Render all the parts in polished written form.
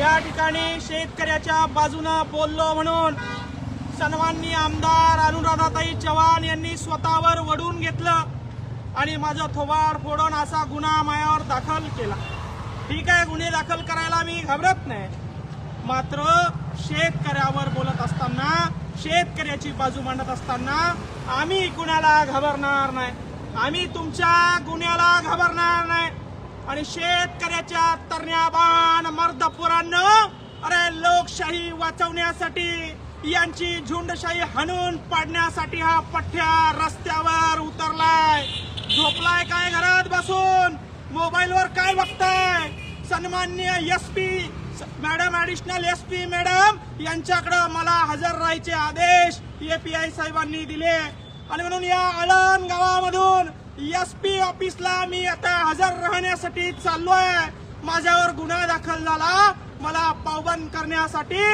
या ठिकाणी शेतकऱ्याच्या बाजूने बोललो म्हणून सन्माननीय आमदार अनुराधाताई चव्हाण यांनी स्वतःवर वडून घेतलं आणि माझं थोबाड फोडून असा गुन्हा माझ्यावर दाखल केला। ठीक आहे, गुन्हे दाखल करायला मी घाबरत नाही, मात्र शेतकऱ्यावर बोलत असताना, शेतकऱ्याची बाजू मांडत असताना आम्ही कुणाला घाबरणार नाही, आम्ही तुमच्या गुन्ह्याला घाबरणार नाही। आणि शेतकऱ्याच्या तरण्याबाण मर्दपुरांनो, अरे लोकशाही वाचवण्यासाठी, यांची झुंडशाही हाणून पाडण्यासाठी हा पठ्ठ्या रस्त्यावर उतरलाय। झोपलाय काय घरात बसून, मोबाईलवर काय बघताय? सन्माननीय SP madam, additional SP madam यांच्याकडे मला हजर राहायचे आदेश एपीआय साहेबांनी दिले आणि म्हणून या आळंद गावामधून एसपी ऑफिसला मी आता हजर राहण्यासाठी चाललोय। माझ्यावर गुन्हा दाखल झाला, मला पावबंद करण्यासाठी,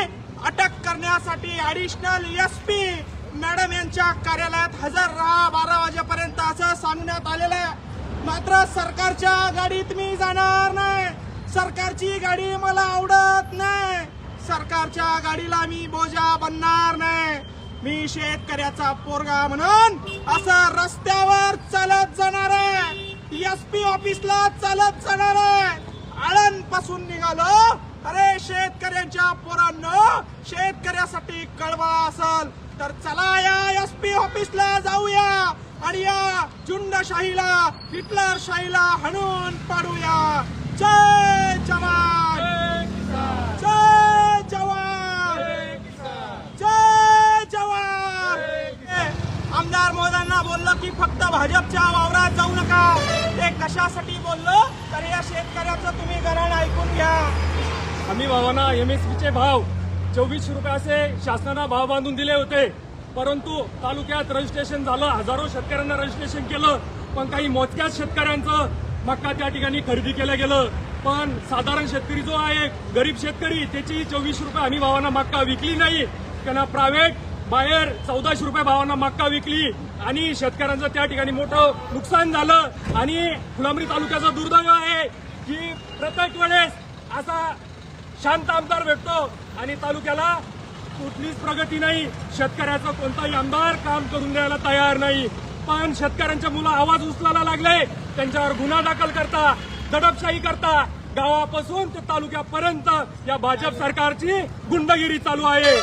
अटक करण्यासाठी ऍडिशनल एसपी मॅडम यांच्या कार्यालयात हजर राहा 12 वाजेपर्यंत असं सांगण्यात आलेलं आहे। मात्र सरकारच्या गाडीत मी जाणार नाही, सरकारची गाडी मला आवडत नाही, सरकारच्या गाडीला मी बोजा बनणार नाही। मी शेतकऱ्याचा पोरगा म्हणून असं रस्त्यावर चालत जाणार आहे, एसपी ऑफिसला चालत जाणार आहे। आळंद पासून निघालो, अरे शेतकऱ्यांच्या पोरांनो, शेतकऱ्यासाठी कळवा असेल तर चला या एसपी ऑफिसला जाऊया आणि या झुंडशाहीला, हिटलरशाहीला हाणून पाडूया। जय जवान, जय जवान, जय जवान। आमदार महोदयांना बोललो की फक्त भाजपच्या वावरात जाऊ नका, ते कशासाठी बोललो तर या शेतकऱ्याचं तुम्ही गरण ऐकून घ्या। आम्ही भावांना एमएसपीचे भाव 24 रुपये असे शासनानं भाव बांधून दिले होते, परंतु तालुक्यात रजिस्ट्रेशन झालं, हजारो शेतकऱ्यांना रजिस्ट्रेशन केलं, पण काही मोजक्याच शेतकऱ्यांचं मक्का त्या ठिकाणी खरेदी केलं गेलं। पण साधारण शेतकरी जो आहे, गरीब शेतकरी, त्याची 24 रुपये आम्ही भावांना मक्का विकली नाही, त्यांना प्रायव्हेट बाहेर 1400 रुपये भावांना मक्का विकली आणि शेतकऱ्यांचं त्या ठिकाणी मोठं नुकसान झालं। आणि फुलंब्री तालुक्याचं दुर्दैव आहे की प्रत्येक वेळेस असा शांत आमदार भेटतो आणि तालुक्याला कुठलीच प्रगती नाही, शेतकऱ्याचं कोणताही आमदार काम करून द्यायला तयार नाही। पण शेतकऱ्यांच्या मुलं आवाज उचलायला लागले, त्यांच्यावर गुन्हा दाखल करता, दडपशाही करता, गावापासून ते तालुक्यापर्यंत या भाजप सरकारची गुंडगिरी चालू आहे।